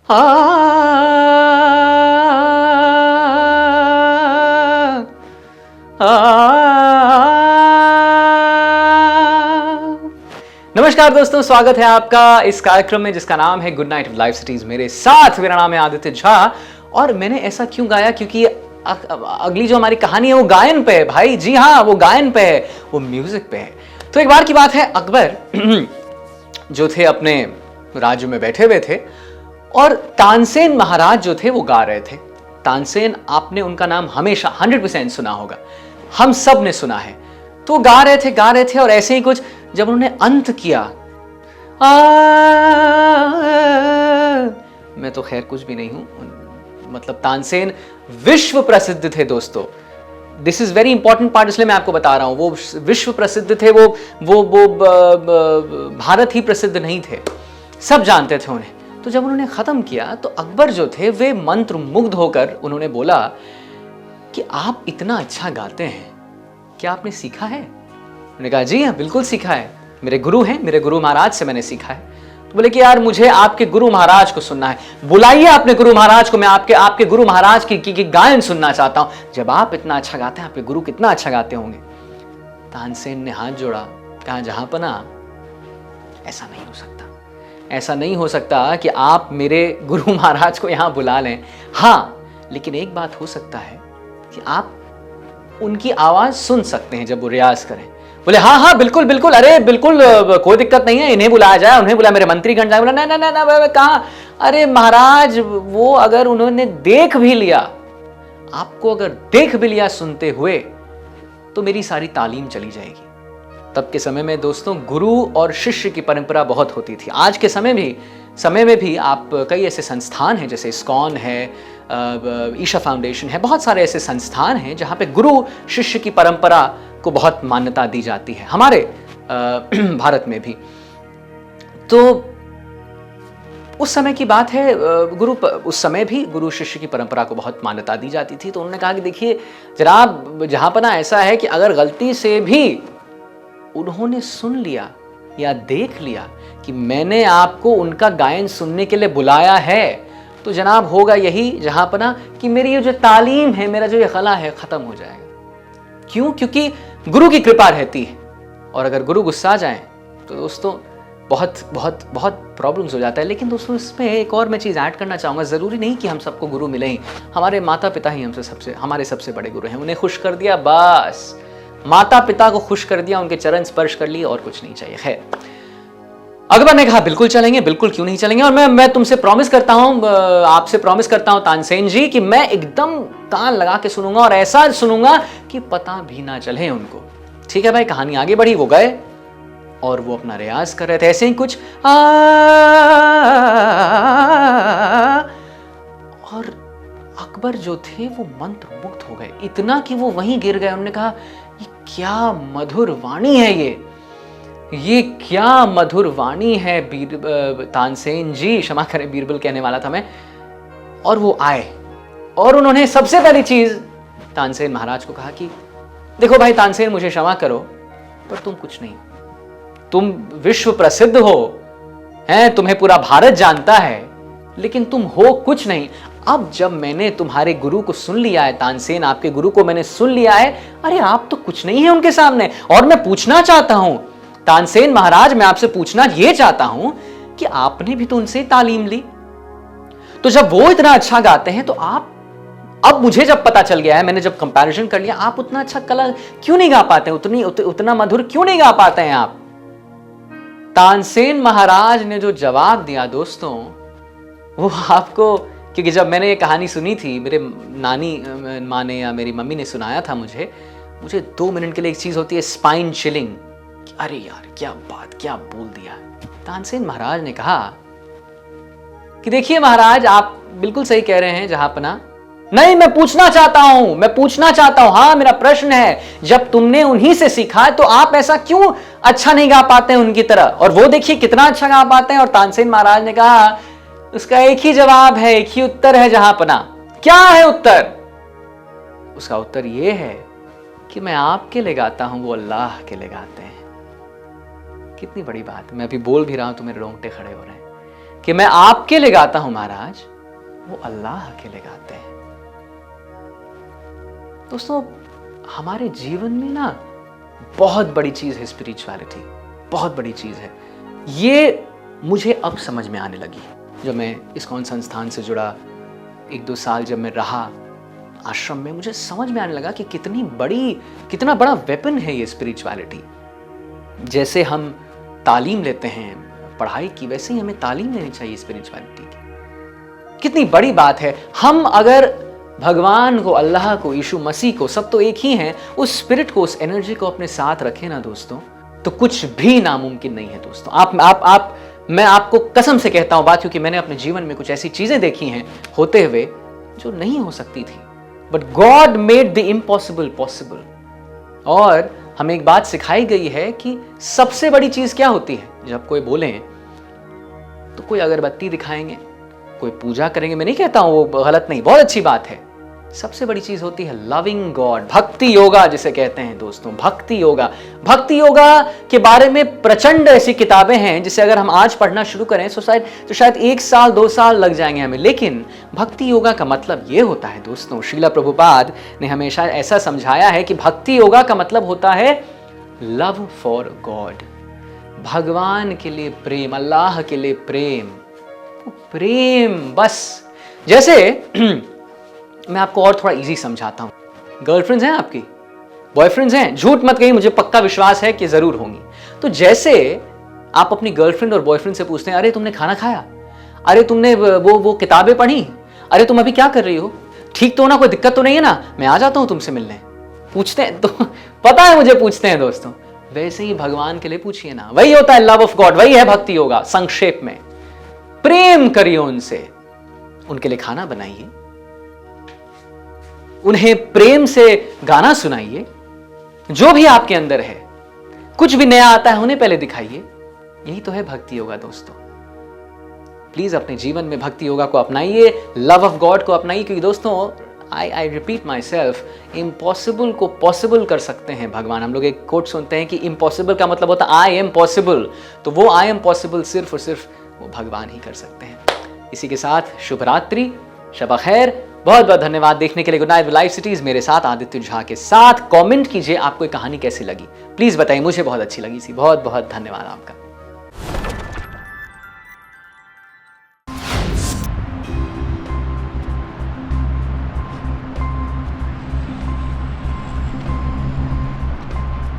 आ, नमस्कार दोस्तों, स्वागत है आपका इस कार्यक्रम में जिसका नाम है गुड नाइट लाइव सिटीज। मेरे साथ मेरा नाम है आदित्य झा। और मैंने ऐसा क्यों गाया, क्योंकि अगली जो हमारी कहानी है वो गायन पे है भाई। जी हाँ, वो गायन पे है, वो म्यूजिक पे है। तो एक बार की बात है, अकबर जो थे अपने राज्य में बैठे हुए थे और तानसेन महाराज जो थे वो गा रहे थे। तानसेन, आपने उनका नाम हमेशा 100% सुना होगा, हम सब ने सुना है। तो गा रहे थे और ऐसे ही कुछ जब उन्होंने अंत किया, मैं तो खैर कुछ भी नहीं हूं, मतलब तानसेन विश्व प्रसिद्ध थे दोस्तों। This is very important part, इसलिए मैं आपको बता रहा हूं। वो विश्व प्रसिद्ध थे, वो भारत ही प्रसिद्ध नहीं थे, सब जानते थे उन्हें। तो जब उन्होंने खत्म किया तो अकबर जो थे वे मंत्र मुग्ध होकर उन्होंने बोला कि आप इतना अच्छा गाते हैं, क्या आपने सीखा है? उन्होंने कहा जी हाँ, बिल्कुल सीखा है, मेरे गुरु हैं, मेरे गुरु महाराज से मैंने सीखा है। तो बोले कि यार मुझे आपके गुरु महाराज को सुनना है, बुलाइए अपने गुरु महाराज को, मैं आपके गुरु महाराज की गायन सुनना चाहता हूं। जब आप इतना अच्छा गाते हैं, आपके गुरु कितना अच्छा गाते होंगे। तानसेन ने हाथ जोड़ा, कहा जहांपना, ऐसा नहीं हो सकता, ऐसा नहीं हो सकता कि आप मेरे गुरु महाराज को यहां बुला लें। हाँ, लेकिन एक बात हो सकता है कि आप उनकी आवाज सुन सकते हैं जब वो रियाज करें। बोले हाँ हाँ बिल्कुल बिल्कुल, अरे बिल्कुल, कोई दिक्कत नहीं है, इन्हें बुलाया जाए, उन्हें बुलाया, मेरे मंत्रीगण जाए। बोला ना ना ना ना, कहाँ, अरे महाराज, वो अगर उन्होंने देख भी लिया, आपको अगर देख भी लिया सुनते हुए, तो मेरी सारी तालीम चली जाएगी। तब के समय में दोस्तों गुरु और शिष्य की परंपरा बहुत होती थी। आज के समय में भी आप कई ऐसे संस्थान हैं, जैसे इस्कॉन है, ईशा फाउंडेशन है, बहुत सारे ऐसे संस्थान हैं जहां पे गुरु शिष्य की परंपरा को बहुत मान्यता दी जाती है, हमारे भारत में भी। तो उस समय की बात है, उस समय भी गुरु शिष्य की परंपरा को बहुत मान्यता दी जाती थी। तो उन्होंने कहा कि देखिए जनाब, जहांपना ऐसा है कि अगर गलती से भी उन्होंने सुन लिया या देख लिया कि मैंने आपको उनका गायन सुनने के लिए बुलाया है, तो जनाब होगा यही जहांपना कि मेरी ये जो तालीम है, मेरा जो ये कला है, खत्म हो जाएगा। क्यों? क्योंकि गुरु की कृपा रहती है, और अगर गुरु गुस्सा जाए तो दोस्तों बहुत बहुत बहुत प्रॉब्लम्स हो जाता है। लेकिन दोस्तों इसमें एक और मैं चीज़ ऐड करना चाहूँगा, ज़रूरी नहीं कि हम सबको गुरु मिले ही। हमारे माता पिता ही हमारे सबसे बड़े गुरु हैं। उन्हें खुश कर दिया, बस माता पिता को खुश कर दिया, उनके चरण स्पर्श कर लिए, और कुछ नहीं चाहिए। खैर, अकबर ने कहा बिल्कुल चलेंगे, बिल्कुल क्यों नहीं चलेंगे। और मैं तुमसे प्रॉमिस करता हूं, आपसे प्रॉमिस करता हूं तानसेन जी, कि मैं एकदम कान लगा के सुनूंगा, और ऐसा सुनूंगा कि पता भी ना चले उनको। ठीक है भाई, कहानी आगे बढ़ी। वो गए और वो अपना रियाज कर रहे थे, ऐसे ही कुछ और अकबर जो थे वो मंत्र मुग्ध हो गए, इतना कि वो वहीं गिर गए। उन्होंने कहा ये क्या मधुर वाणी है, ये क्या मधुर वाणी है तानसेन जी, क्षमा करें बीरबल कहने वाला था मैं। और वो आए और उन्होंने सबसे पहली चीज तानसेन महाराज को कहा कि देखो भाई तानसेन, मुझे क्षमा करो, पर तुम कुछ नहीं, तुम विश्व प्रसिद्ध हो, हैं, तुम्हें पूरा भारत जानता है, लेकिन तुम हो कुछ नहीं। अब जब मैंने तुम्हारे गुरु को सुन लिया है, तानसेन आपके गुरु को मैंने सुन लिया है, अरे आप तो कुछ नहीं है उनके सामने। और मैं पूछना चाहता हूं तानसेन महाराज, मैं आपसे पूछना यह चाहता हूं कि आपने भी तो उनसे तालीम ली, तो जब वो इतना अच्छा गाते हैं तो आप, अब मुझे जब पता चल गया है, मैंने जब कंपैरिजन कर लिया, आप उतना अच्छा कला क्यों नहीं गा पाते, उतना मधुर क्यों नहीं गा पाते हैं आप? तानसेन महाराज ने जो जवाब दिया दोस्तों, वो आपको, क्योंकि जब मैंने ये कहानी सुनी थी, मेरे नानी माँ ने या मेरी मम्मी ने सुनाया था मुझे 2 मिनट के लिए एक चीज होती है स्पाइन चिलिंग, अरे यार क्या बात, क्या बोल दिया। तानसेन महाराज ने कहा कि देखिए महाराज, आप बिल्कुल सही कह रहे हैं जहांपना, नहीं मैं पूछना चाहता हूं, हाँ मेरा प्रश्न है, जब तुमने उन्हीं से सीखा तो आप ऐसा क्यों अच्छा नहीं गा पाते हैं उनकी तरह, और वो देखिए कितना अच्छा गा पाते हैं। और तानसेन महाराज ने कहा उसका एक ही जवाब है, एक ही उत्तर है जहांपना। क्या है उत्तर? उसका उत्तर यह है कि मैं आपके लिए गाता हूं, वो अल्लाह के लिए गाते हैं। कितनी बड़ी बात, मैं अभी बोल भी रहा हूं तो मेरे रोंगटे खड़े हो रहे हैं। कि मैं आपके लिए गाता हूं महाराज, वो अल्लाह के लिए गाते हैं। दोस्तों, हमारे जीवन में ना बहुत बड़ी चीज है स्पिरिचुअलिटी, बहुत बड़ी चीज है। ये मुझे अब समझ में आने लगी जब मैं इस्कॉन संस्थान से जुड़ा, 1-2 साल जब मैं रहा आश्रम में, मुझे समझ में आने लगा कि कितना बड़ा वेपन है ये स्पिरिचुअलिटी। जैसे हम तालीम लेते हैं पढ़ाई की, वैसे ही हमें तालीम लेनी चाहिए स्पिरिचुअलिटी की। कितनी बड़ी बात है, हम अगर भगवान को, अल्लाह को, यीशु मसीह को, सब तो एक ही हैं, उस स्पिरिट को, उस एनर्जी को अपने साथ रखें ना दोस्तों, तो कुछ भी नामुमकिन नहीं है दोस्तों। मैं आपको कसम से कहता हूं बात, क्योंकि मैंने अपने जीवन में कुछ ऐसी चीजें देखी हैं होते हुए जो नहीं हो सकती थी, but God made the impossible possible. और हमें एक बात सिखाई गई है कि सबसे बड़ी चीज क्या होती है। जब कोई बोले तो कोई अगरबत्ती दिखाएंगे, कोई पूजा करेंगे, मैं नहीं कहता हूं वो गलत नहीं, बहुत अच्छी बात है। सबसे बड़ी चीज होती है लविंग गॉड, भक्ति योगा जिसे कहते हैं दोस्तों, भक्ति योगा। भक्ति योगा के बारे में प्रचंड ऐसी किताबें हैं जिसे अगर हम आज पढ़ना शुरू करें तो शायद 1 साल 2 साल लग जाएंगे हमें। लेकिन भक्ति योगा का मतलब यह होता है दोस्तों, श्रीला प्रभुपाद ने हमेशा ऐसा समझाया है कि भक्ति योगा का मतलब होता है लव फॉर गॉड, भगवान के लिए प्रेम, अल्लाह के लिए प्रेम बस। जैसे मैं आपको और थोड़ा इजी समझाता हूं। गर्लफ्रेंड्स हैं आपकी, बॉयफ्रेंड्स हैं, झूठ मत कहिए, मुझे पक्का विश्वास है कि जरूर होंगी। तो जैसे आप अपनी गर्लफ्रेंड और बॉयफ्रेंड से पूछते हैं, अरे तुमने खाना खाया, अरे तुमने वो किताबें पढ़ी, अरे तुम अभी क्या कर रही हो, ठीक तो हो ना, कोई दिक्कत तो नहीं है ना, मैं आ जाता हूं तुमसे मिलने। पूछते हैं तो पता है मुझे पूछते हैं दोस्तों। वैसे ही भगवान के लिए पूछिए ना, वही होता है लव ऑफ गॉड, वही है भक्ति योगा। संक्षेप में प्रेम करिए उनसे, उनके लिए खाना बनाइए, उन्हें प्रेम से गाना सुनाइए, जो भी आपके अंदर है, कुछ भी नया आता है उन्हें पहले दिखाइए। यही तो है भक्ति योगा दोस्तों। प्लीज अपने जीवन में भक्ति योगा को अपनाइए, लव ऑफ गॉड को अपनाइए, क्योंकि दोस्तों I repeat my self, impossible को पॉसिबल कर सकते हैं भगवान। हम लोग एक कोट सुनते हैं कि इम्पॉसिबल का मतलब होता है आई एम पॉसिबल, तो वो आई एम पॉसिबल सिर्फ और सिर्फ वो भगवान ही कर सकते हैं। इसी के साथ शुभ रात्रि, शब खैर, बहुत बहुत धन्यवाद देखने के लिए। गुड नाइट लाइव सिटीज मेरे साथ आदित्य झा के साथ। कमेंट कीजिए आपको ये कहानी कैसी लगी, प्लीज बताइए, मुझे बहुत अच्छी लगी थी। बहुत बहुत धन्यवाद आपका।